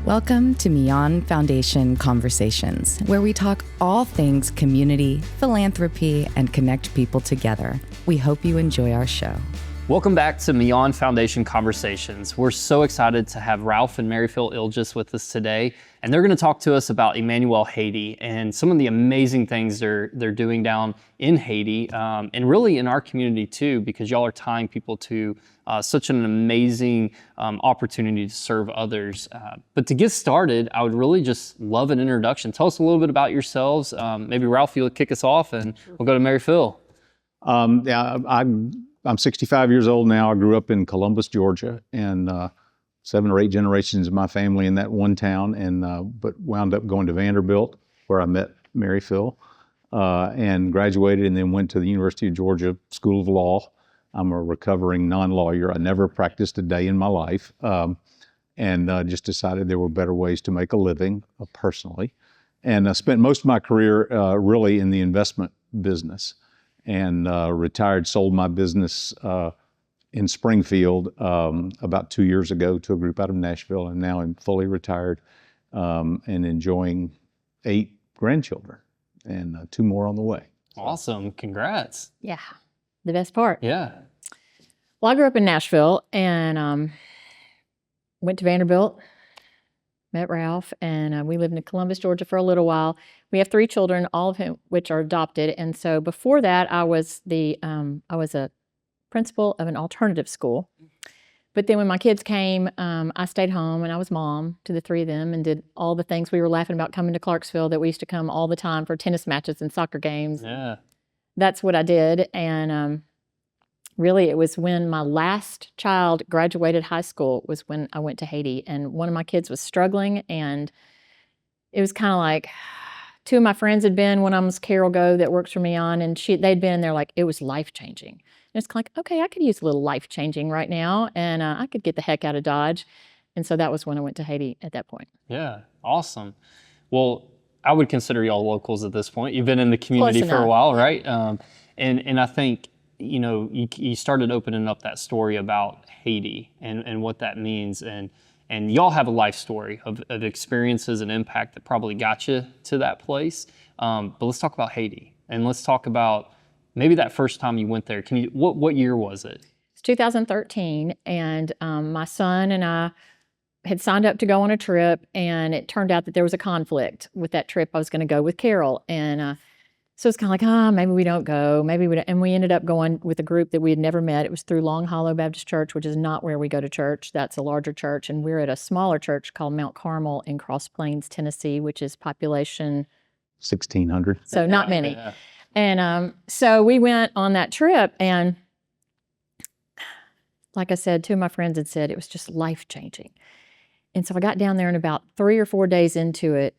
Welcome to Millan Foundation Conversations, where we talk all things community, philanthropy, and connect people together. We hope you enjoy our show. Welcome back to Millan Foundation Conversations. We're so excited to have Ralph and Mary Phil-𝗪𝗪 with us today, and they're going to talk to us about Emmanuel Haiti and some of the amazing things they're doing down in Haiti, and really in our community too, because y'all are tying people to such an amazing opportunity to serve others. But to get started, I would really just love an introduction. Tell us a little bit about yourselves. Maybe Ralph, you'll kick us off, and we'll go to Mary Phil. I'm 65 years old now. I grew up in Columbus, Georgia, and 7 or 8 generations of my family in that one town, and but wound up going to Vanderbilt, where I met Mary Phil, and graduated, and then went to the University of Georgia School of Law. I'm a recovering non-lawyer. I never practiced a day in my life, and just decided there were better ways to make a living personally. And I spent most of my career really in the investment business. And retired, sold my business in Springfield about 2 years ago to a group out of Nashville, and now I'm fully retired and enjoying 8 grandchildren and 2 more on the way. Awesome, congrats. Yeah, the best part. Yeah. Well, I grew up in Nashville and went to Vanderbilt, met Ralph, and we lived in Columbus, Georgia for a little while. We have 3 children, all of whom which are adopted. And so before that, I was a principal of an alternative school. But then when my kids came, I stayed home and I was mom to the 3 of them and did all the things we were laughing about coming to Clarksville, that we used to come all the time for tennis matches and soccer games. Yeah. That's what I did. And really, it was when my last child graduated high school was when I went to Haiti. And one of my kids was struggling, and it was kind of like 2 of my friends had been. One of them was 𝗗𝗁𝗲 that works for Millan, and they'd been in there, like, it was life-changing. And it's like, okay, I could use a little life-changing right now, and I could get the heck out of Dodge. And so that was when I went to Haiti at that point. Yeah, awesome. Well, I would consider y'all locals at this point. You've been in the community Close for a enough. while, right? And I think, you know, you started opening up that story about Haiti and what that means. And y'all have a life story of experiences and impact that probably got you to that place. But let's talk about Haiti, and let's talk about maybe that first time you went there. What year was it? It's 2013, and my son and I had signed up to go on a trip, and it turned out that there was a conflict with that trip. I was going to go with Carol, and so it's kind of like, maybe we don't go, maybe we don't. And we ended up going with a group that we had never met. It was through Long Hollow Baptist Church, which is not where we go to church. That's a larger church, and we're at a smaller church called Mount Carmel in Cross Plains, Tennessee, which is population 1,600. So not many. Yeah. And so we went on that trip, and like I said, 2 of my friends had said it was just life-changing. And so I got down there, and about 3 or 4 days into it,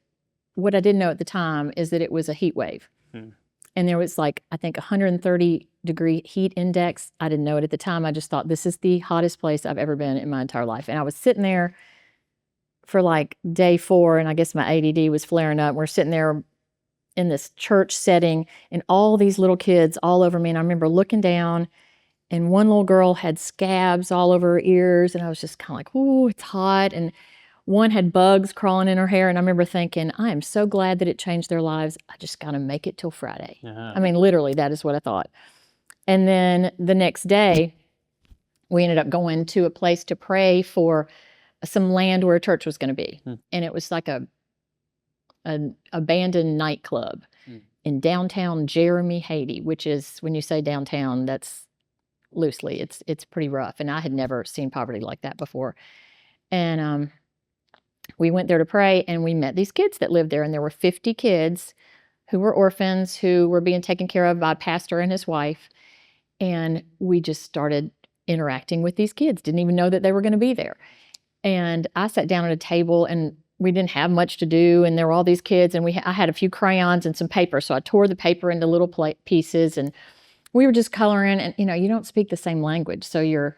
what I didn't know at the time is that it was a heat wave. And there was, like, I think 130-degree heat index. I didn't know it at the time. I just thought, this is the hottest place I've ever been in my entire life. And I was sitting there for like day 4, and I guess my ADD was flaring up. We're sitting there in this church setting, and all these little kids all over me. And I remember looking down, and one little girl had scabs all over her ears, and I was just kind of like, ooh, it's hot. And one had bugs crawling in her hair, and I remember thinking, I am so glad that it changed their lives. I just got to make it till Friday. Yeah. I mean, literally, that is what I thought. And then the next day, we ended up going to a place to pray for some land where a church was going to be. And it was like an abandoned nightclub in downtown Jérémie, Haiti, which is, when you say downtown, that's loosely, it's pretty rough. And I had never seen poverty like that before. And we went there to pray, and we met these kids that lived there, and there were 50 kids who were orphans who were being taken care of by a pastor and his wife. And we just started interacting with these kids, didn't even know that they were going to be there. And I sat down at a table, and we didn't have much to do, and there were all these kids, and I had a few crayons and some paper, so I tore the paper into little pieces, and we were just coloring. And you don't speak the same language, so you're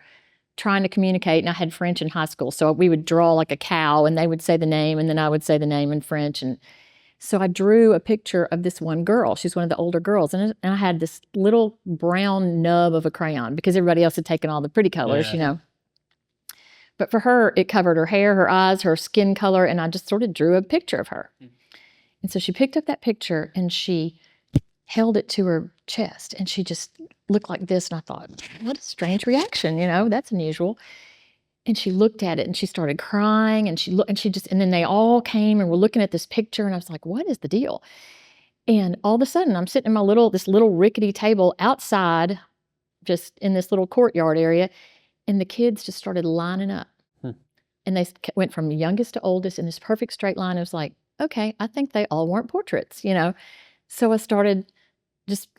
trying to communicate. And I had French in high school, so we would draw like a cow, and they would say the name, and then I would say the name in French. And so I drew a picture of this one girl. She's one of the older girls, and I had this little brown nub of a crayon because everybody else had taken all the pretty colors, But for her, it covered her hair, her eyes, her skin color, and I just sort of drew a picture of her. And so she picked up that picture and she held it to her chest and she just looked like this. And I thought, what a strange reaction, that's unusual. And she looked at it and she started crying and and then they all came and were looking at this picture and I was like, what is the deal? And all of a sudden I'm sitting at this little rickety table outside, just in this little courtyard area. And the kids just started lining up. And they went from youngest to oldest in this perfect straight line. It was like, okay, I think they all want portraits, So I started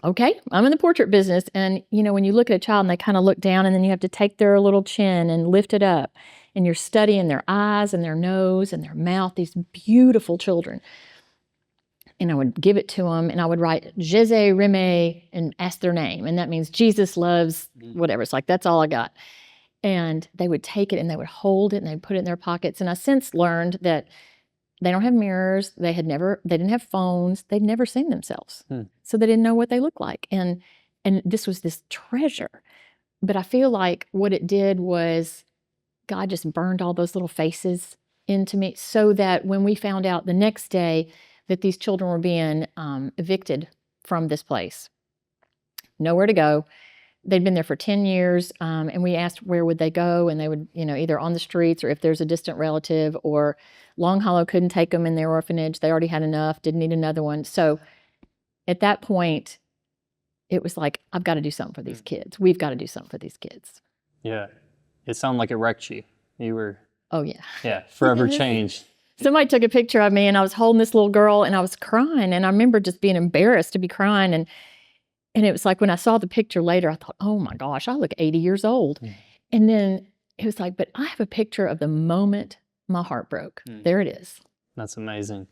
okay, I'm in the portrait business. And, when you look at a child and they kind of look down and then you have to take their little chin and lift it up. And you're studying their eyes and their nose and their mouth, these beautiful children. And I would give it to them and I would write 𝗍𝗍𝗶𝗴𝗶 and ask their name. And that means Jesus loves whatever. It's like, that's all I got. And they would take it and they would hold it and they'd put it in their pockets. And I since learned that they don't have mirrors. They didn't have phones. They'd never seen themselves. So they didn't know what they looked like. And this was this treasure. But I feel like what it did was God just burned all those little faces into me so that when we found out the next day that these children were being evicted from this place, nowhere to go. They'd been there for 10 years, and we asked where would they go, and they would, either on the streets or if there's a distant relative, or Long Hollow couldn't take them in their orphanage. They already had enough, didn't need another one. So at that point, it was like, I've got to do something for these kids. We've got to do something for these kids. Yeah. It sounded like it wrecked you. You were... Oh, yeah. Yeah, forever changed. Somebody took a picture of me, and I was holding this little girl, and I was crying, and I remember just being embarrassed to be crying, and it was like when I saw the picture later, I thought, oh my gosh, I look 80 years old. And then it was like, but I have a picture of the moment my heart broke. There it is. That's amazing.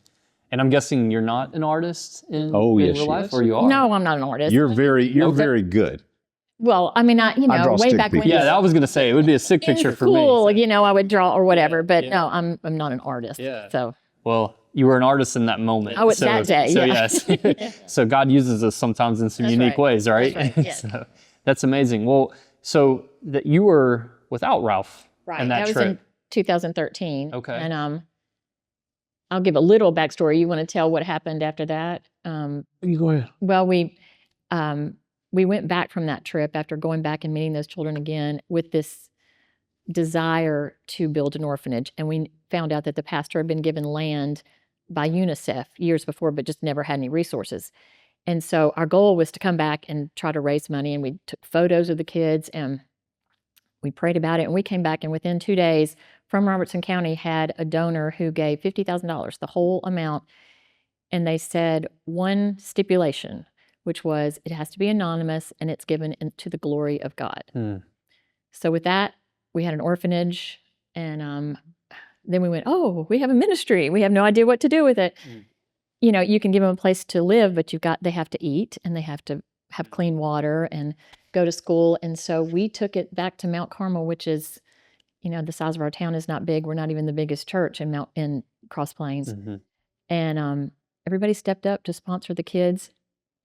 And I'm guessing you're not an artist in yes, real life, or you are? No, I'm not an artist. You're very good. Well, I mean, I draw way stick back when. figures. Yeah, I was going to say, it would be a sick picture for me. Cool, I would draw or whatever, but no, I'm not an artist. Yeah. So. Well, you were an artist in that moment. Oh, it's that day. So yeah. yes. So God uses us sometimes in some unique ways, right? That's right. Yes. So that's amazing. Well, so that you were without Ralph in that was trip. in 2013. Okay. And I'll give a little backstory. You want to tell what happened after that? You go ahead. Well, we went back from that trip after going back and meeting those children again with this desire to build an orphanage. And we found out that the pastor had been given land by UNICEF years before, but just never had any resources. And so our goal was to come back and try to raise money. And we took photos of the kids and we prayed about it. And we came back and within 2 days from Robertson County had a donor who gave $50,000, the whole amount. And they said one stipulation, which was it has to be anonymous and it's given to the glory of God. So with that, we had an orphanage, and then we went, oh, we have a ministry. We have no idea what to do with it. You can give them a place to live, but they have to eat and they have to have clean water and go to school. And so we took it back to Mount Carmel, which is, the size of our town is not big. We're not even the biggest church in Cross Plains. And everybody stepped up to sponsor the kids,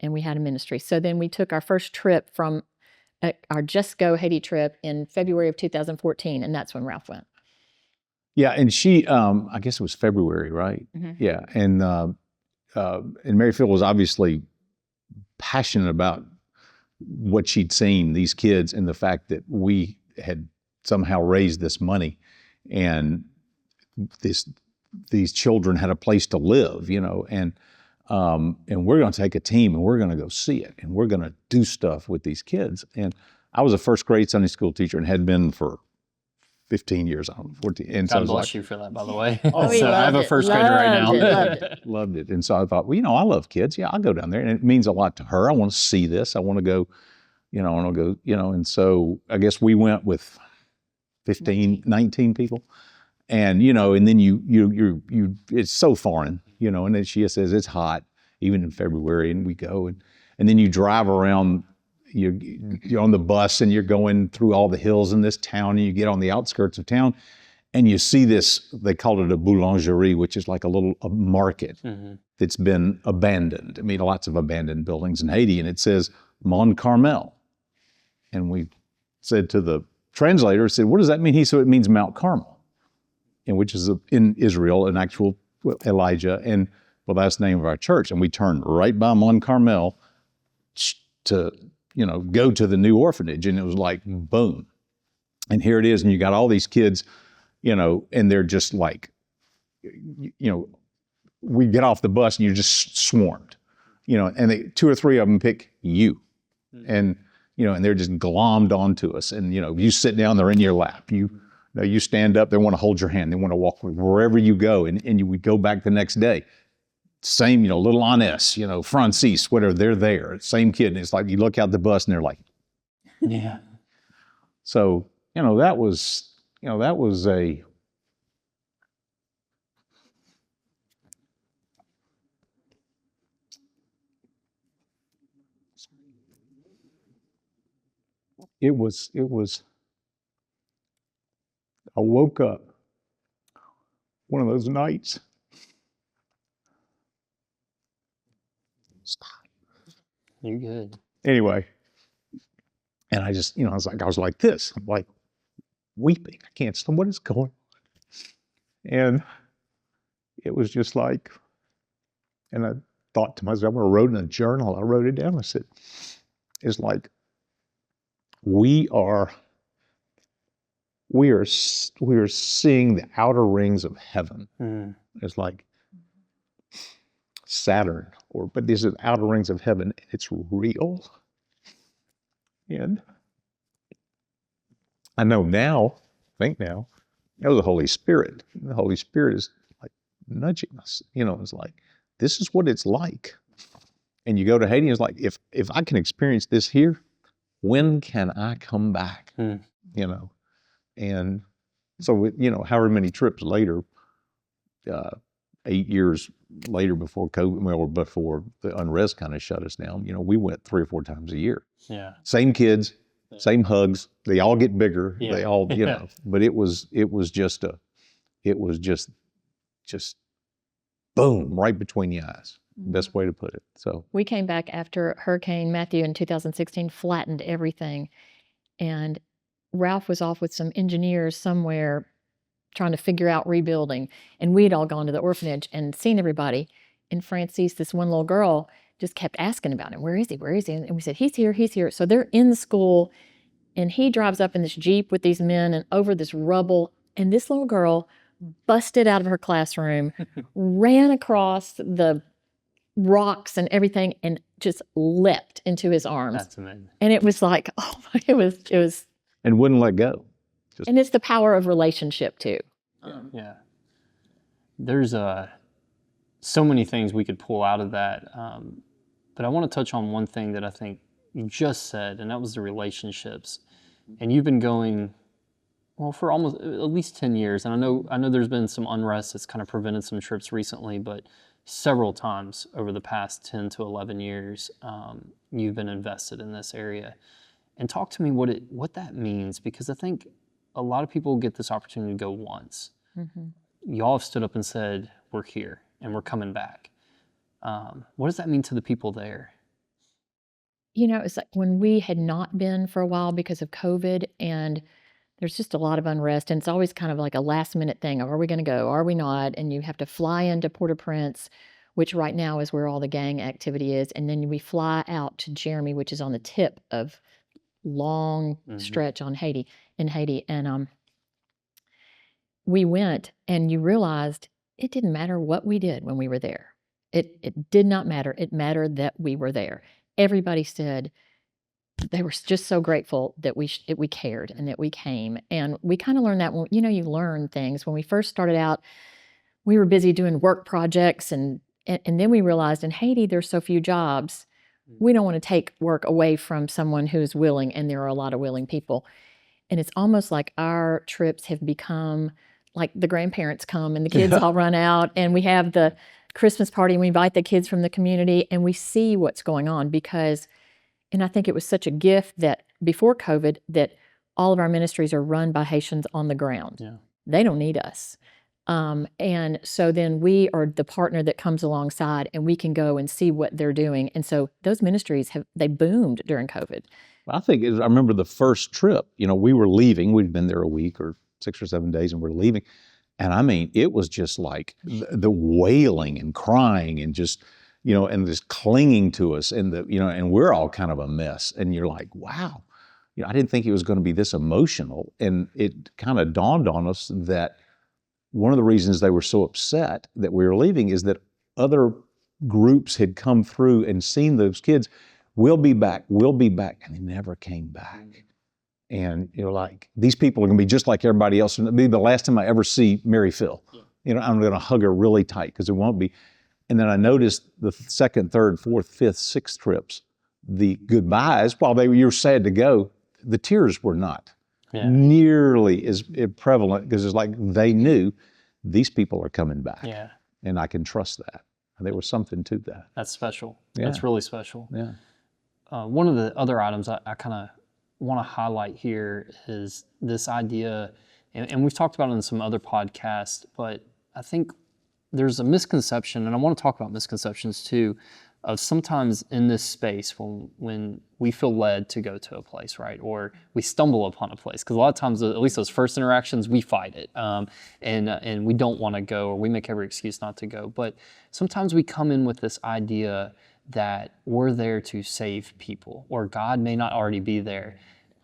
and we had a ministry. So then we took our first trip from our Just Go Haiti trip in February of 2014, and that's when Ralph went. Yeah, and she, I guess it was February, right? Yeah, and Mary Phil was obviously passionate about what she'd seen, these kids, and the fact that we had somehow raised this money, and these children had a place to live, and we're going to take a team and we're going to go see it and we're going to do stuff with these kids. And I was a first grade Sunday school teacher and had been for 15 years, 14. And God bless you for that, by the way. Oh, so I have a first grader right now. Loved it. And so I thought, well, I love kids. Yeah, I'll go down there. And it means a lot to her. I want to see this. I want to go, and so I guess we went with 19 people. And, and then you it's so foreign, and then she says it's hot, even in February, and we go, and then you drive around, you're on the bus and you're going through all the hills in this town, and you get on the outskirts of town, and you see this, they called it a boulangerie, which is like a market that's been abandoned. I mean, lots of abandoned buildings in Haiti, and it says Mont Carmel. And we said to the translator said, what does that mean? He said, it means Mount Carmel, and which is in Israel, an actual Elijah. And well, that's the name of our church. And we turned right by Mount Carmel to, go to the new orphanage. And it was like, boom. And here it is. And you got all these kids, and they're just like, we get off the bus and you're just swarmed, and 2 or 3 of them pick you. And, and they're just glommed onto us. And, you sit down, they're in your lap. You stand up, they want to hold your hand. They want to walk wherever you go. And we go back the next day. Same, little Ines, Francis, whatever, they're there. Same kid. And it's like, you look out the bus and they're like, yeah. So, that was a, it was, I woke up one of those nights. Stop. You're good. Anyway, and I just, I was like this. I'm like weeping. I can't stop. What is going on? And it was just like, and I thought to myself, I wrote in a journal, I wrote it down. I said, it's like, we are seeing the outer rings of heaven. Mm. It's like Saturn, but these are the outer rings of heaven. It's real. And I know now, that was the Holy Spirit. The Holy Spirit is like nudging us. It's like, this is what it's like. And you go to Haiti, and it's like, if I can experience this here, when can I come back? Mm. And so, however many trips later, 8 years later before COVID, or before the unrest kind of shut us down, we went 3 or 4 times a year. Yeah. Same kids, same hugs. They all get bigger. Yeah. They all, but it was just boom, right between the eyes. Best way to put it. So we came back after Hurricane Matthew in 2016, flattened everything. And Ralph was off with some engineers somewhere trying to figure out rebuilding. And we'd all gone to the orphanage and seen everybody. And Francis, this one little girl, just kept asking about him. Where is he? Where is he? And we said, he's here, he's here. So they're in the school, and he drives up in this Jeep with these men and over this rubble. And this little girl busted out of her classroom, ran across the rocks and everything, and just leapt into his arms. That's amazing. And it was like, it was. And wouldn't let go. And it's the power of relationship too. Yeah. There's so many things we could pull out of that. But I want to touch on one thing that I think you just said, and that was the relationships. And you've been going, for almost at least 10 years. And I know there's been some unrest that's kind of prevented some trips recently, but several times over the past 10 to 11 years, you've been invested in this area. And talk to me what that means, because I think a lot of people get this opportunity to go once. Mm-hmm. Y'all have stood up and said, we're here and we're coming back. What does that mean to the people there? It's like when we had not been for a while because of COVID, and there's just a lot of unrest, and it's always kind of like a last minute thing. Are we going to go? Are we not? And you have to fly into Port-au-Prince, which right now is where all the gang activity is. And then we fly out to Jeremy, which is on the tip of long stretch in Haiti. And we went, and you realized it didn't matter what we did when we were there. It did not matter. It mattered that we were there. Everybody said they were just so grateful that we cared and that we came. And we kind of learned that when, you learn things. When we first started out, we were busy doing work projects, and then we realized in Haiti there's so few jobs. We don't want to take work away from someone who's willing, and there are a lot of willing people. And it's almost like our trips have become like the grandparents come and the kids all run out, and we have the Christmas party and we invite the kids from the community, and we see what's going on and I think it was such a gift that before COVID that all of our ministries are run by Haitians on the ground. Yeah. They don't need us. And so then we are the partner that comes alongside, and we can go and see what they're doing. And so those ministries they boomed during COVID I think I remember the first trip, we were leaving. We'd been there a week or 6 or 7 days and we're leaving. And I mean, it was just like the wailing and crying and just, and just clinging to us and and we're all kind of a mess. And you're like, wow, I didn't think it was going to be this emotional. And it kind of dawned on us that one of the reasons they were so upset that we were leaving is that other groups had come through and seen those kids. We'll be back. And they never came back. And like, these people are going to be just like everybody else. And it'll be the last time I ever see Mary Phil. I'm going to hug her really tight because it won't be. And then I noticed the second, third, fourth, fifth, sixth trips, the goodbyes, while you were sad to go, the tears were not nearly as prevalent because it's like they knew these people are coming back. Yeah. And I can trust that. And there was something to that. That's special. Yeah. That's really special. Yeah. One of the other items I kind of want to highlight here is this idea, and we've talked about it in some other podcasts, but I think there's a misconception, and I want to talk about misconceptions too, of sometimes in this space when we feel led to go to a place, right? Or we stumble upon a place, because a lot of times, at least those first interactions, we fight it, and we don't want to go, or we make every excuse not to go. But sometimes we come in with this idea that we're there to save people, or God may not already be there.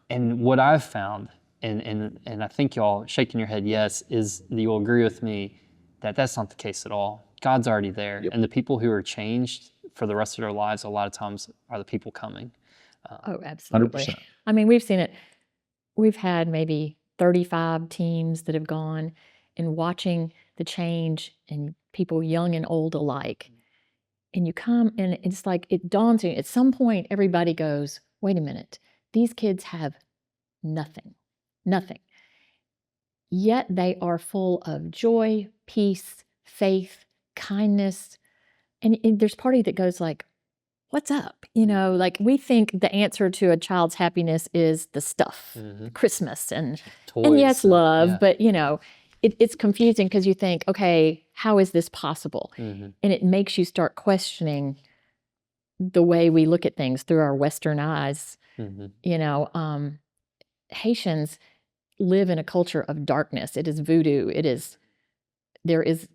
And what I've found, and I think y'all shaking your head yes, is that you'll agree with me that that's not the case at all. God's already there. Yep. And the people who are changed for the rest of their lives a lot of times are the people coming. Oh, absolutely. 100%. I mean, we've seen it. We've had maybe 35 teams that have gone, and watching the change in people young and old alike. And you come and it's like, it dawns on you. At some point, everybody goes, wait a minute, these kids have nothing. Yet they are full of joy, peace, faith, kindness. And there's part of you that goes like, what's up? Like, we think the answer to a child's happiness is the stuff, Christmas and toys, and yes, love, but it's confusing because you think, okay, how is this possible? And it makes you start questioning the way we look at things through our Western eyes. Haitians live in a culture of darkness. It is voodoo. There is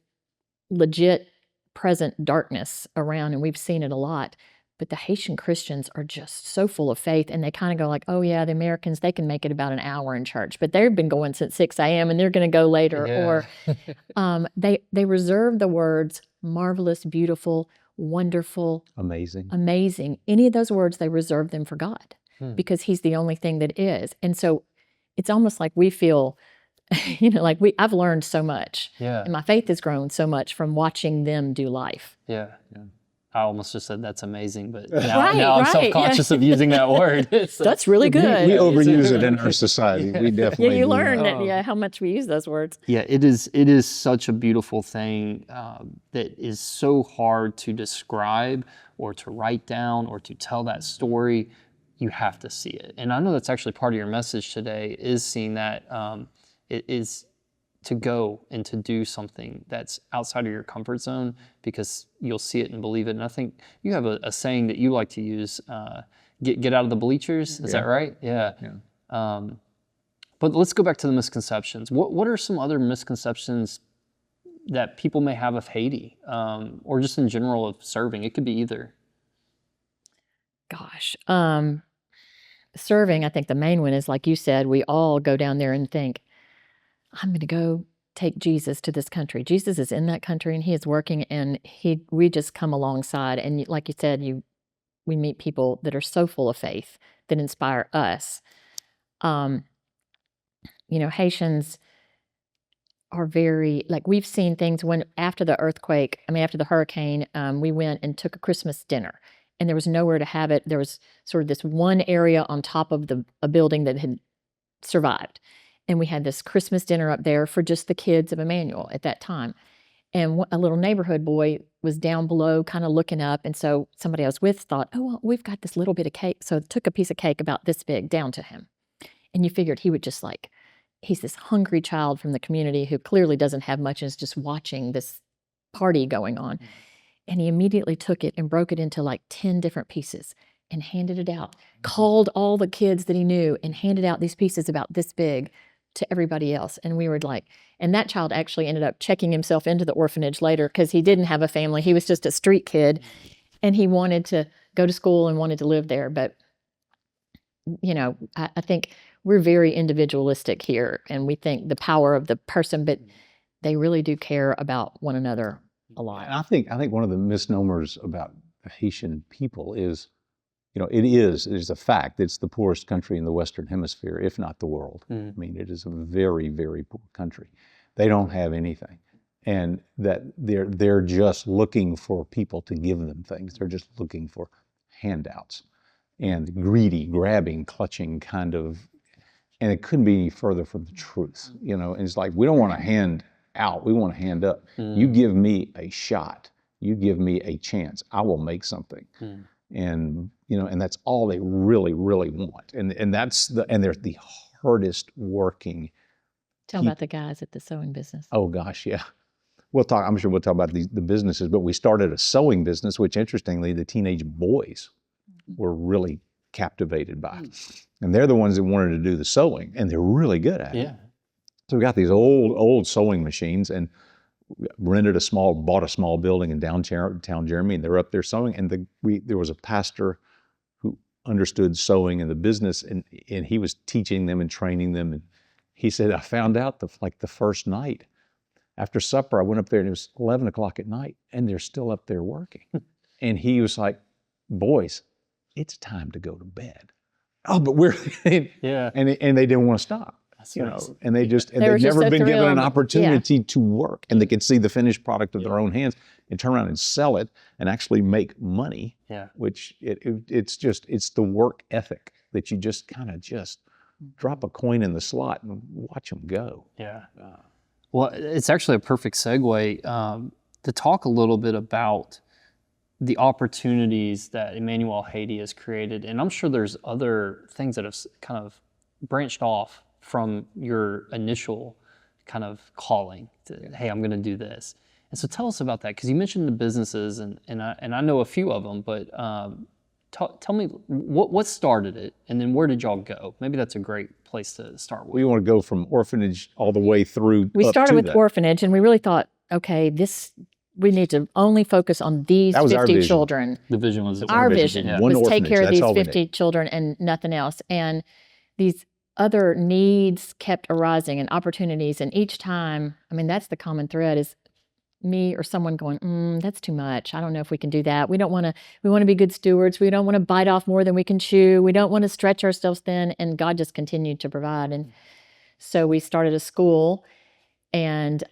legit present darkness around, and we've seen it a lot. But the Haitian Christians are just so full of faith, and they kind of go like, oh yeah, the Americans, they can make it about an hour in church, but they've been going since 6 a.m. and they're going to go later. Yeah. Or they reserve the words marvelous, beautiful, wonderful, amazing. Any of those words, they reserve them for God because he's the only thing that is. And so it's almost like we feel, I've learned so much. Yeah. And my faith has grown so much from watching them do life. Yeah. I almost just said that's amazing, but now I'm self-conscious of using that word. That's really good. We overuse it in our society. We definitely you learn that, how much we use those words. Yeah, it is such a beautiful thing that is so hard to describe or to write down or to tell that story. You have to see it. And I know that's actually part of your message today, is seeing that it is to go and to do something that's outside of your comfort zone, because you'll see it and believe it. And I think you have a saying that you like to use, get out of the bleachers. Is that right? Yeah. But let's go back to the misconceptions. What are some other misconceptions that people may have of Haiti, or just in general of serving? It could be either. Gosh. Serving, I think the main one is, like you said, we all go down there and think, I'm going to go take Jesus to this country. Jesus is in that country and he is working, and we just come alongside. And like you said, we meet people that are so full of faith that inspire us. Haitians are very, we've seen things after the hurricane, we went and took a Christmas dinner, and there was nowhere to have it. There was sort of this one area on top of a building that had survived. And we had this Christmas dinner up there for just the kids of Emmanuel at that time. And a little neighborhood boy was down below kind of looking up. And so somebody I was with thought, oh, well, we've got this little bit of cake. So I took a piece of cake about this big down to him. And you figured he would just he's this hungry child from the community who clearly doesn't have much and is just watching this party going on. And he immediately took it and broke it into 10 different pieces and handed it out, called all the kids that he knew and handed out these pieces about this big to everybody else. And we were like, and that child actually ended up checking himself into the orphanage later because he didn't have a family. He was just a street kid and he wanted to go to school and wanted to live there. But, you know, I think we're very individualistic here and we think the power of the person, but they really do care about one another a lot. And I think one of the misnomers about the Haitian people is, you know, it is a fact. It's the poorest country in the Western Hemisphere, if not the world. I mean, it is a very, very poor country. They don't have anything. And that they're just looking for people to give them things. They're just looking for handouts and greedy, grabbing, clutching kind of, and it couldn't be any further from the truth, you know. And it's like, we don't want to hand out, we want to hand up. You give me a shot, you give me a chance, I will make something. And, you know, and that's all they really, really want. And they're the hardest working. Tell about the guys at the sewing business. Oh gosh, yeah. I'm sure we'll talk about the businesses, but we started a sewing business, which interestingly, the teenage boys were really captivated by. And they're the ones that wanted to do the sewing, and they're really good at it. So we got these old sewing machines and bought a small building in downtown Jeremy, and they were up there sewing. And there was a pastor who understood sewing and the business, and he was teaching them and training them. And he said, I found out the first night after supper, I went up there and it was 11 o'clock at night, and they're still up there working. And he was like, boys, it's time to go to bed. Oh, but we're and they didn't want to stop. You know, and they've never been given an opportunity to work, and they could see the finished product of their own hands and turn around and sell it and actually make money. Which it's the work ethic that you just kind of just drop a coin in the slot and watch them go. Well, it's actually a perfect segue to talk a little bit about the opportunities that Emmanuel Haiti has created, and I'm sure there's other things that have kind of branched off from your initial kind of calling to, hey, I'm going to do this. And so tell us about that, because you mentioned the businesses, and I know a few of them, but tell me what started it, and then where did y'all go? Maybe that's a great place to start with. We want to go from orphanage all the way through. We started with orphanage, and we really thought, okay, we need to only focus on these 50 children. The vision was our vision was take care of these 50 children and nothing else. And these other needs kept arising and opportunities. And each time, I mean, that's the common thread is me or someone going, that's too much. I don't know if we can do that. We want to be good stewards. We don't want to bite off more than we can chew. We don't want to stretch ourselves thin. And God just continued to provide. And so we started a school, and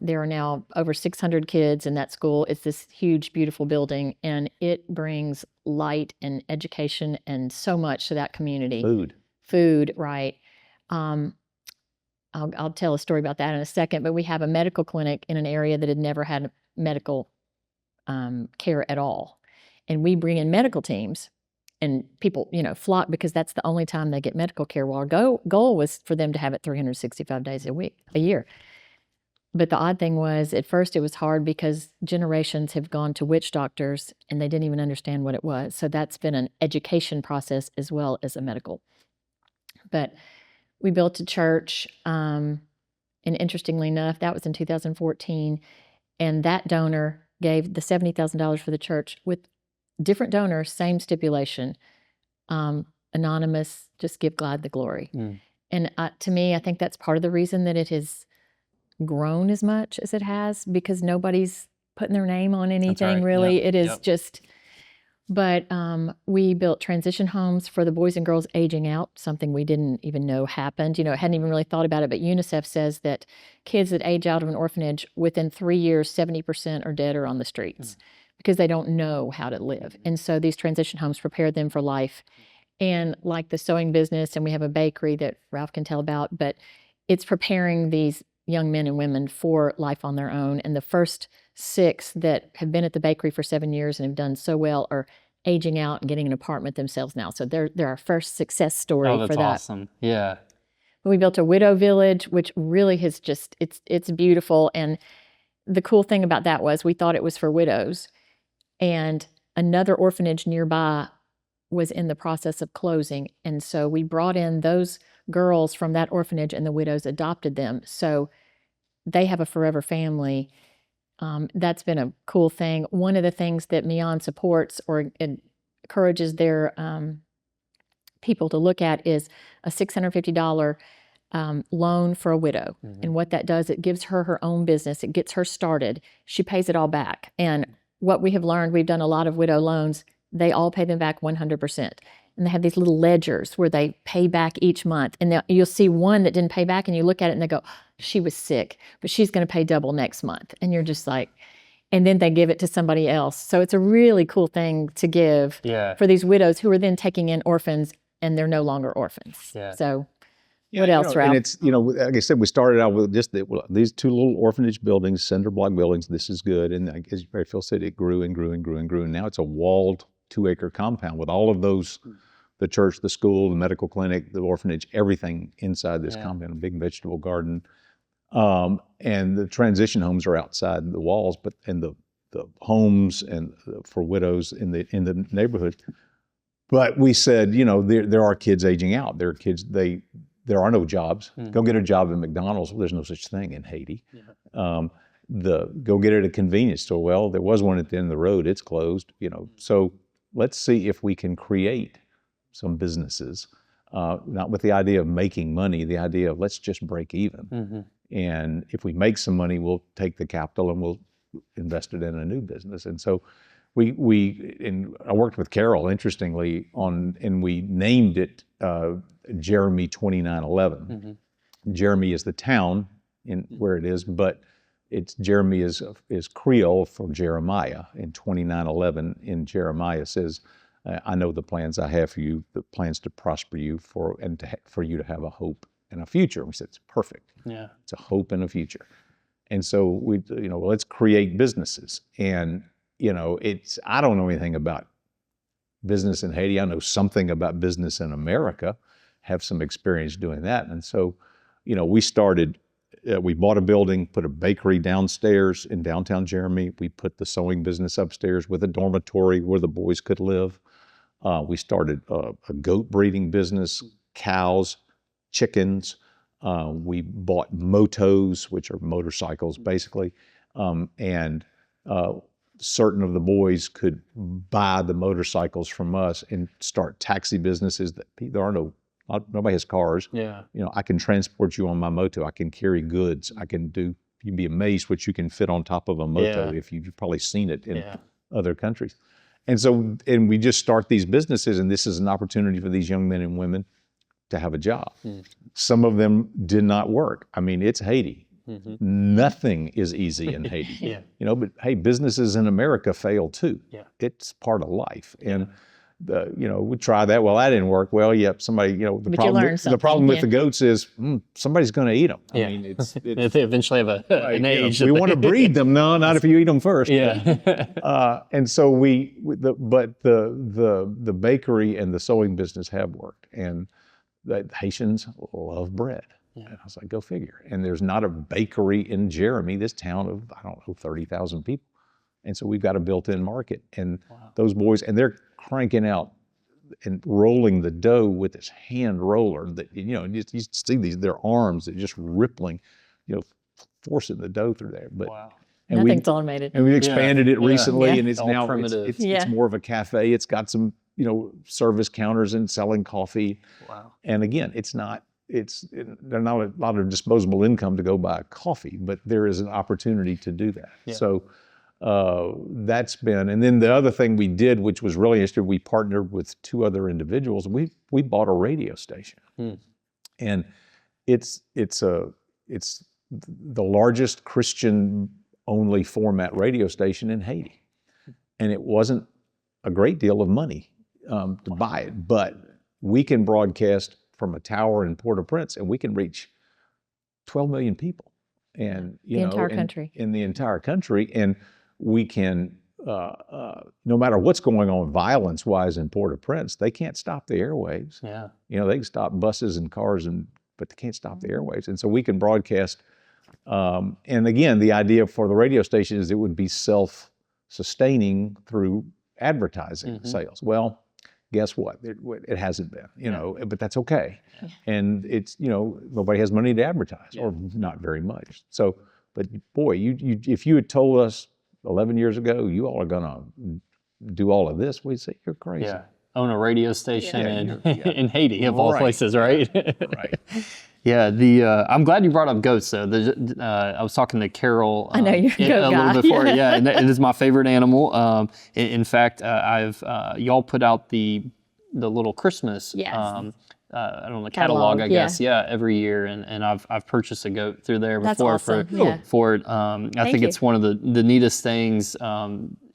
there are now over 600 kids in that school. It's this huge, beautiful building, and it brings light and education and so much to that community. Food, right. I'll tell a story about that in a second, but we have a medical clinic in an area that had never had medical care at all. And we bring in medical teams, and people, flock because that's the only time they get medical care. Well, our goal was for them to have it 365 days a year. But the odd thing was, at first it was hard because generations have gone to witch doctors and they didn't even understand what it was. So that's been an education process as well as a medical. But we built a church, and interestingly enough, that was in 2014, and that donor gave the $70,000 for the church with different donors, same stipulation, anonymous, just give God the glory. And to me, I think that's part of the reason that it has grown as much as it has, because nobody's putting their name on anything, really. It is just... But we built transition homes for the boys and girls aging out, something we didn't even know happened. Hadn't even really thought about it, but UNICEF says that kids that age out of an orphanage, within 3 years, 70% are dead or on the streets because they don't know how to live. And so these transition homes prepare them for life. And like the sewing business, and we have a bakery that Ralph can tell about, but it's preparing these young men and women for life on their own. And the first 6 that have been at the bakery for 7 years and have done so well are aging out and getting an apartment themselves now. So they're our first success story for that. Oh, that's awesome. Yeah. We built a widow village, which really has just, it's beautiful. And the cool thing about that was we thought it was for widows. And another orphanage nearby was in the process of closing. And so we brought in those girls from that orphanage, and the widows adopted them. So they have a forever family. That's been a cool thing. One of the things that Millan supports or encourages their people to look at is a $650 loan for a widow. And what that does, it gives her her own business. It gets her started. She pays it all back. And what we have learned, we've done a lot of widow loans, they all pay them back 100%. And they have these little ledgers where they pay back each month. And you'll see one that didn't pay back, and you look at it and they go, she was sick, but she's going to pay double next month. And you're just like, and then they give it to somebody else. So it's a really cool thing to give for these widows who are then taking in orphans, and they're no longer orphans. So what else, Ralph? And it's, like I said, we started out with just these two little orphanage buildings, cinder block buildings. This is good. And as Phil said, it grew and grew and grew and grew. And now it's a walled 2-acre compound with all of those, the church, the school, the medical clinic, the orphanage, everything inside this compound, a big vegetable garden. And the transition homes are outside the walls, and the homes and for widows in the neighborhood. But we said, there are kids aging out. There are kids, there are no jobs. Go get a job at McDonald's. Well, there's no such thing in Haiti. Go get it at a convenience store. Well, there was one at the end of the road. It's closed. So let's see if we can create some businesses, not with the idea of making money, the idea of let's just break even. And if we make some money, we'll take the capital and we'll invest it in a new business. And so I worked with Carol, interestingly, and we named it Jeremy 2911. Jeremy is the town where it is, but Jeremy is Creole for Jeremiah. In 2911 in Jeremiah says, I know the plans I have for you, the plans to prosper you for you to have a hope and a future. And we said, it's perfect. It's a hope and a future. And so let's create businesses. And I don't know anything about business in Haiti. I know something about business in America, have some experience doing that. And so, we started, we bought a building, put a bakery downstairs in downtown Jeremy. We put the sewing business upstairs with a dormitory where the boys could live. We started a goat breeding business, cows, chickens. We bought motos, which are motorcycles basically. And certain of the boys could buy the motorcycles from us and start taxi businesses that nobody has cars. I can transport you on my moto. I can carry goods. You'd be amazed what you can fit on top of a moto if you've probably seen it in other countries. And so, we just start these businesses, and this is an opportunity for these young men and women to have a job. Some of them did not work. I mean, it's Haiti. Nothing is easy in Haiti. But hey, businesses in America fail too. It's part of life. And we try that. Well, that didn't work. Well, somebody, the problem with the goats is somebody's going to eat them. I mean, it's they eventually have an age. We want to breed them. No, not if you eat them first. And so the bakery and the sewing business have worked, and the Haitians love bread. And I was like, go figure. And there's not a bakery in Jeremy, this town of, 30,000 people. And so we've got a built-in market. And those boys, and they're cranking out and rolling the dough with this hand roller that, you see their arms that just rippling, forcing the dough through there. But nothing's automated. And we expanded it recently, and it's now primitive. It's more of a cafe. It's got some, service counters and selling coffee. And again, there's not a lot of disposable income to go buy a coffee, but there is an opportunity to do that. So that's been, and then the other thing we did, which was really interesting, we partnered with 2 other individuals. We bought a radio station, and it's the largest Christian-only format radio station in Haiti, and it wasn't a great deal of money to buy it, but we can broadcast from a tower in Port-au-Prince, and we can reach 12 million people, and the entire country. In the entire country, and we can, no matter what's going on violence-wise in Port-au-Prince, they can't stop the airwaves. They can stop buses and cars, but they can't stop the airwaves, and so we can broadcast. And again, the idea for the radio station is it would be self-sustaining through advertising sales. Well, guess what? It hasn't been, you know, but that's okay. And it's, you know, nobody has money to advertise, or not very much. So, but boy, if you had told us 11 years ago, you all are gonna do all of this, we'd say you're crazy. Yeah. Own a radio station in Haiti, of all Right. places, right? Right. Yeah, I'm glad you brought up goats, though. I was talking to Carol I know you're a goat a guy. little before, and it is my favorite animal. In fact, y'all put out the little Christmas, Yes. I don't know, catalog, I guess, every year, and I've purchased a goat through there That's before awesome. for it. I think it's one of the neatest things,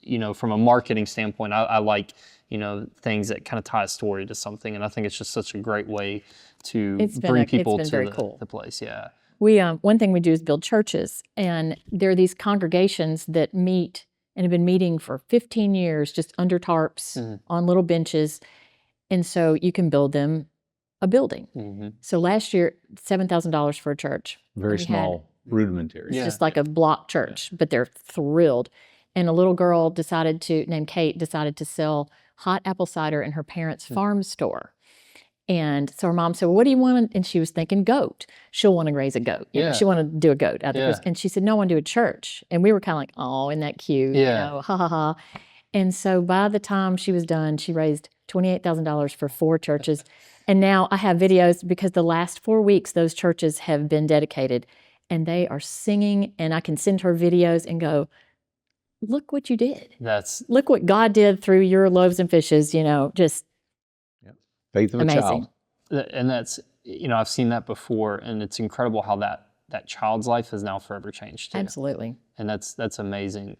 you know, from a marketing standpoint. I like, you know, things that kind of tie a story to something, and I think it's just such a great way to bring people to the place. Yeah. We one thing we do is build churches, and there are these congregations that meet and have been meeting for 15 years, just under tarps on little benches, and so you can build them a building. So last year, $7,000 for a church. Very small, rudimentary. Just like a block church, but they're thrilled. And a little girl named Kate, decided to sell hot apple cider in her parents' farm store. And so her mom said, well, what do you want? And she was thinking goat. She'll want to raise a goat. You know, she wanted to do a goat out of And she said, no, I want to do a church. And we were kind of like, oh, isn't that cute? You know, ha, ha, ha. And so by the time she was done, she raised $28,000 for 4 churches. And now I have videos because the last 4 weeks, those churches have been dedicated. And they are singing, and I can send her videos and go, look what you did. Look what God did through your loaves and fishes, you know, just faith of amazing. a child. And that's, you know, I've seen that before, and it's incredible how that child's life has now forever changed too. Absolutely. And that's amazing.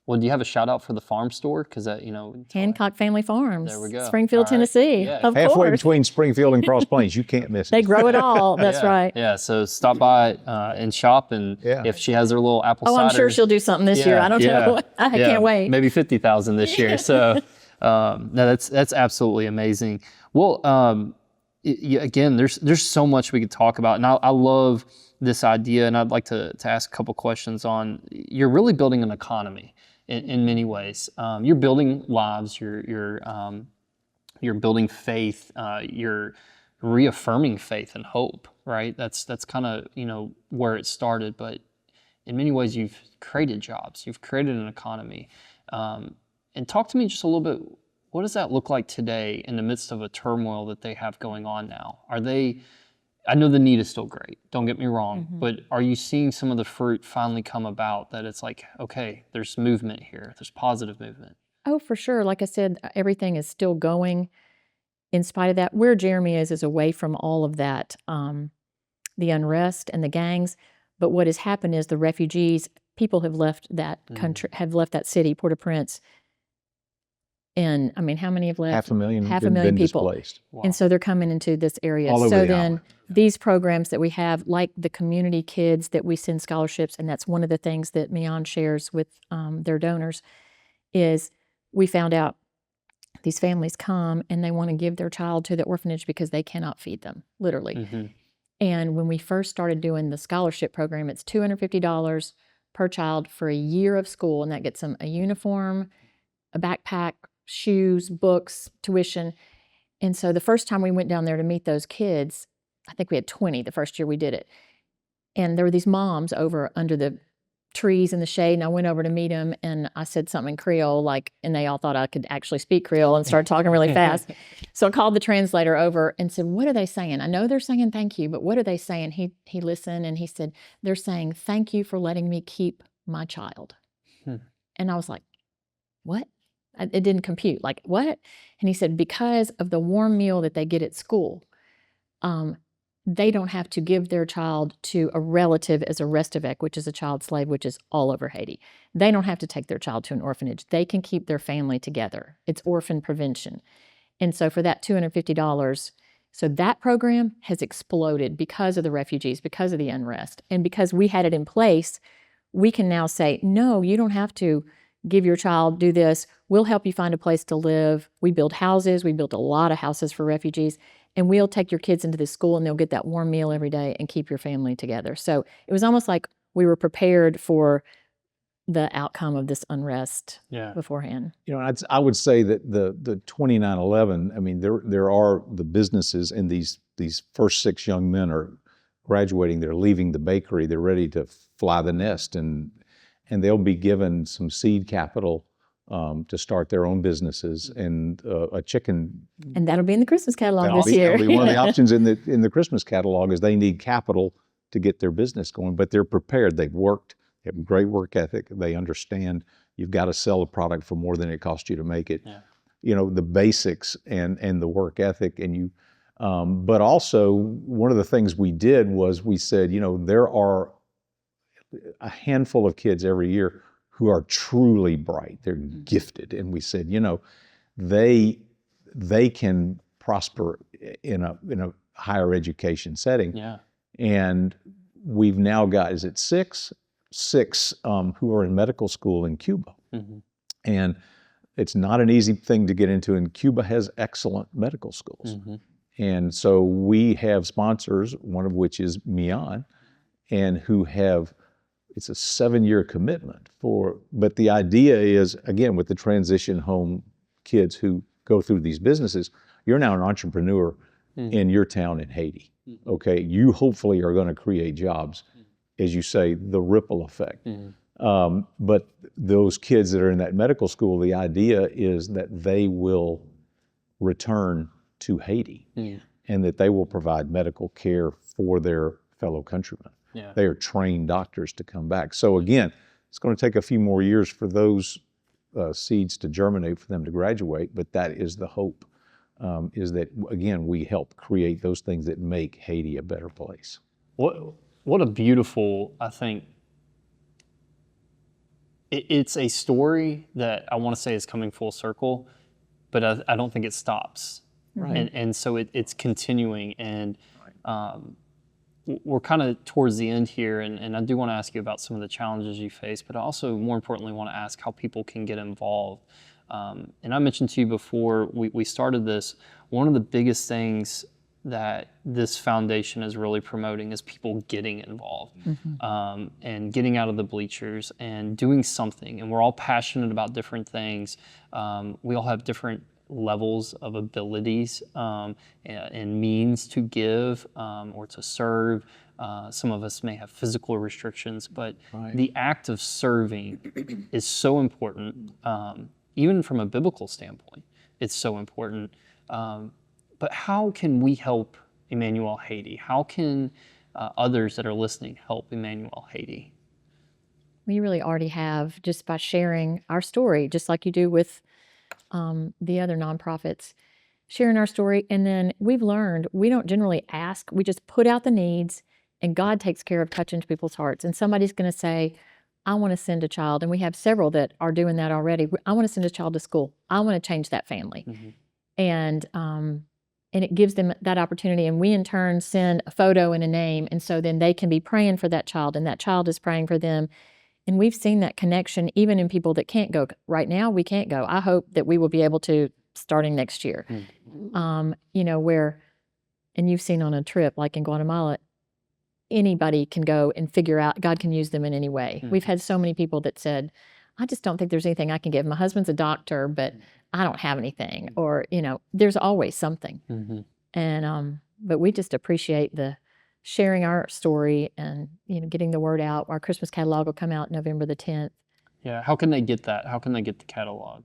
Well, do you have a shout out for the farm store? Because you know, Hancock Family Farms. There we go. Springfield, Tennessee. Of Halfway course. between Springfield and Cross Plains, you can't miss it. They grow it all. That's right. Yeah. So stop by and shop, and if she has her little apple cider. I'm sure she'll do something this year. I don't know. I can't wait. Maybe 50,000 this year. So no, that's absolutely amazing. Well, again, there's so much we could talk about, and I love this idea, and I'd like to ask a couple questions on. You're really building an economy in many ways. You're building lives. You're building faith. You're reaffirming faith and hope. Right. That's kind of, you know, where it started, but in many ways you've created jobs. You've created an economy. And talk to me just a little bit. What does that look like today in the midst of a turmoil that they have going on now? I know the need is still great, don't get me wrong, but are you seeing some of the fruit finally come about that it's like, okay, there's movement here, there's positive movement? Oh, for sure. Like I said, everything is still going in spite of that. Where Jeremy is away from all of that, the unrest and the gangs. But what has happened is the refugees, people have left that country, have left that city, Port-au-Prince. And I mean, how many have left? 500,000 500,000 people. Displaced. Wow. And so they're coming into this area. All over so the then island. these programs that we have, like the community kids that we send scholarships, and that's one of the things that Millan shares with their donors, is we found out these families come and they want to give their child to the orphanage because they cannot feed them, literally. And when we first started doing the scholarship program, it's $250 per child for a year of school, and that gets them a uniform, a backpack, shoes, books, tuition. And so the first time we went down there to meet those kids, I think we had 20 the first year we did it. And there were these moms over under the trees in the shade, and I went over to meet them, and I said something in Creole, and they all thought I could actually speak Creole and started talking really fast. So I called the translator over and said, what are they saying? I know they're saying thank you, but what are they saying? He listened, and he said, they're saying, thank you for letting me keep my child. And I was like, what? It didn't compute. Like, what? And he said, because of the warm meal that they get at school, they don't have to give their child to a relative as a restavek, which is a child slave, which is all over Haiti. They don't have to take their child to an orphanage. They can keep their family together. It's orphan prevention. And so for that $250, so that program has exploded because of the refugees, because of the unrest. And because we had it in place, we can now say, no, you don't have to give your child, do this. We'll help you find a place to live. We build houses. We built a lot of houses for refugees. And we'll take your kids into this school, and they'll get that warm meal every day and keep your family together. So it was almost like we were prepared for the outcome of this unrest beforehand. You know, I would say that the 2911, I mean, there are the businesses, and these first 6 young men are graduating. They're leaving the bakery. They're ready to fly the nest, and they'll be given some seed capital to start their own businesses, and a chicken. And that'll be in the Christmas catalog this year. That'll be one of the options in the Christmas catalog is they need capital to get their business going, but they're prepared. They've worked. They have a great work ethic. They understand you've got to sell a product for more than it costs you to make it. Yeah. You know, the basics and the work ethic, and you. But also, one of the things we did was we said, you know, there are a handful of kids every year who are truly bright. They're gifted, and we said, you know, they can prosper in a higher education setting. Yeah. And we've now got, is it six who are in medical school in Cuba. Mm-hmm. And it's not an easy thing to get into, and Cuba has excellent medical schools. Mm-hmm. And so we have sponsors, one of which is Millan, and it's a 7-year commitment but the idea is, again, with the transition home kids who go through these businesses, you're now an entrepreneur in your town in Haiti. Okay, you hopefully are going to create jobs, as you say, the ripple effect. But those kids that are in that medical school, the idea is that they will return to Haiti and that they will provide medical care for their fellow countrymen. Yeah. They are trained doctors to come back. So again, it's going to take a few more years for those seeds to germinate, for them to graduate, but that is the hope. Is that, again, we help create those things that make Haiti a better place. What a beautiful, I think, it's a story that I want to say is coming full circle, but I don't think it stops. Right. And so it's continuing, and we're kind of towards the end here, and I do want to ask you about some of the challenges you face, but I also, more importantly, want to ask how people can get involved. And I mentioned to you before we started this, one of the biggest things that this foundation is really promoting is people getting involved, and getting out of the bleachers and doing something. And we're all passionate about different things. We all have different levels of abilities and means to give or to serve. Some of us may have physical restrictions, but the act of serving is so important. Even from a biblical standpoint, it's so important. But how can we help Emmanuel Haiti? How can others that are listening help Emmanuel Haiti? We really already have, just by sharing our story, just like you do with the other nonprofits, sharing our story. And then we've learned we don't generally ask, we just put out the needs, and God takes care of touching people's hearts. And somebody's going to say, I want to send a child, and we have several that are doing that already. I want to send a child to school. I want to change that family. And it gives them that opportunity, and we in turn send a photo and a name, and so then they can be praying for that child, and that child is praying for them. And we've seen that connection even in people that can't go. Right now, we can't go. I hope that we will be able to starting next year. You know, where, and you've seen on a trip like in Guatemala, anybody can go and figure out, God can use them in any way. We've had so many people that said, I just don't think there's anything I can give. My husband's a doctor, but I don't have anything. Or, you know, there's always something. And, but we just appreciate the sharing our story and, you know, getting the word out. Our Christmas catalog will come out November the 10th. Yeah, how can they get that? How can they get the catalog?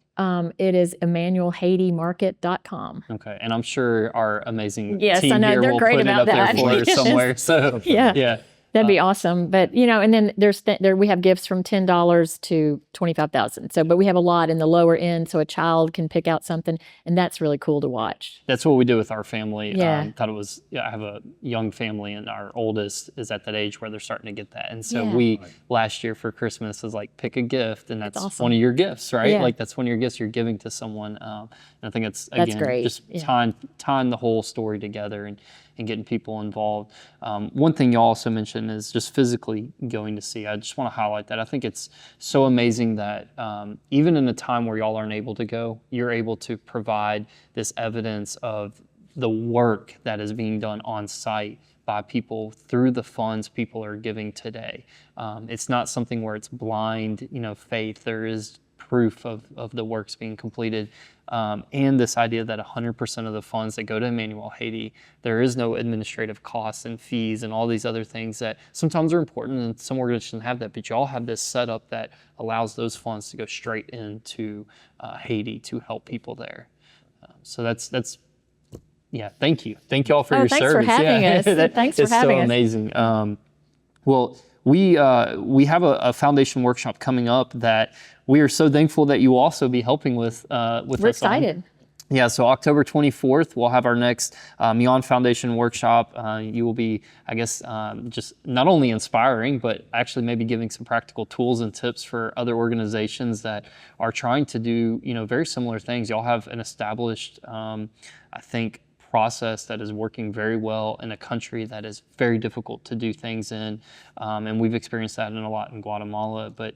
It is EmmanuelHaitiMarket.com. Okay, and I'm sure our amazing yes, team I know, here they're will great put it about up that. there for us somewhere. So yeah. That'd be awesome. But, you know, and then we have gifts from $10 to $25,000. So, but we have a lot in the lower end, so a child can pick out something, and that's really cool to watch. That's what we do with our family. Yeah. I have a young family, and our oldest is at that age where they're starting to get that. And so we, last year for Christmas, was like, pick a gift, and that's awesome. One of your gifts, right? Yeah. Like that's one of your gifts you're giving to someone. And I think it's, again, great. Just tying the whole story together and getting people involved. One thing you also mentioned is just physically going to see. I just want to highlight that. I think it's so amazing that even in a time where y'all aren't able to go, you're able to provide this evidence of the work that is being done on site by people through the funds people are giving today. It's not something where it's blind, faith. There is proof of the works being completed. And this idea that 100% of the funds that go to Emmanuel Haiti, there is no administrative costs and fees and all these other things that sometimes are important, and some organizations have that, but y'all have this setup that allows those funds to go straight into Haiti to help people there. So that's yeah, thank you. Thank y'all for your thanks service. For having us. Thanks for having us. It's so amazing. Well, we have a foundation workshop coming up that we are so thankful that you will also be helping with We're us excited. Yeah, so October 24th, we'll have our next 𝗍𝗏 Foundation workshop. You will be, I guess, just not only inspiring, but actually maybe giving some practical tools and tips for other organizations that are trying to do, very similar things. Y'all have an established, I think, process that is working very well in a country that is very difficult to do things in. And we've experienced that a lot in Guatemala, but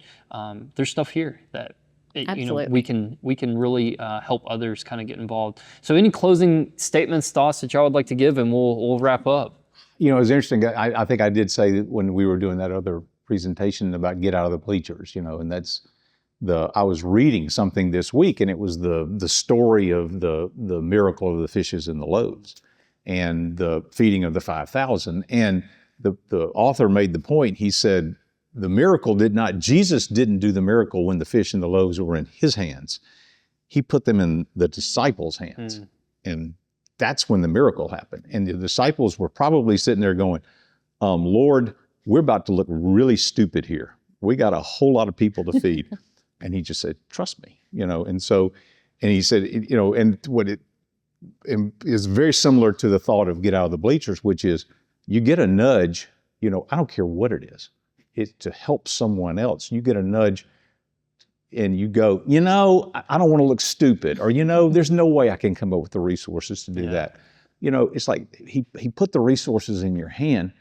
there's stuff here that we can really help others kind of get involved. So any closing statements, thoughts that y'all would like to give, and we'll wrap up. It's interesting. I think I did say that when we were doing that other presentation about get out of the bleachers, and that's I was reading something this week, and it was the story of the miracle of the fishes and the loaves and the feeding of the 5,000. And the author made the point. He said, Jesus didn't do the miracle when the fish and the loaves were in his hands. He put them in the disciples' hands. And that's when the miracle happened. And the disciples were probably sitting there going, Lord, we're about to look really stupid here. We got a whole lot of people to feed. And he just said, trust me, and he said, and what it is very similar to the thought of get out of the bleachers, which is you get a nudge, I don't care what it is. It's to help someone else. You get a nudge and you go, I don't want to look stupid, or, there's no way I can come up with the resources to do that. It's like he put the resources in your hand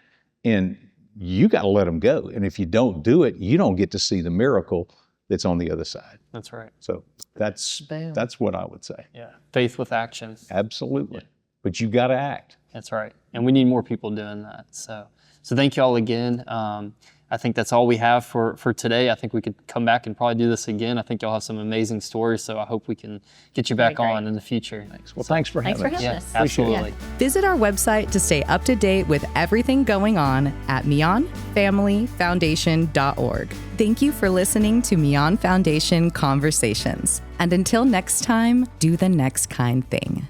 and you got to let them go. And if you don't do it, you don't get to see the miracle that's on the other side. That's right. So that's what I would say. Yeah. Faith with action. Absolutely. Yeah. But you got to act. That's right. And we need more people doing that. So thank you all again. I think that's all we have for today. I think we could come back and probably do this again. I think y'all have some amazing stories, so I hope we can get you back on in the future. Thanks. Well, thanks for having us. Yeah, absolutely. Yeah. Visit our website to stay up to date with everything going on at 𝗍𝗏FamilyFoundation.org. Thank you for listening to 𝗍𝗏 Foundation Conversations. And until next time, do the next kind thing.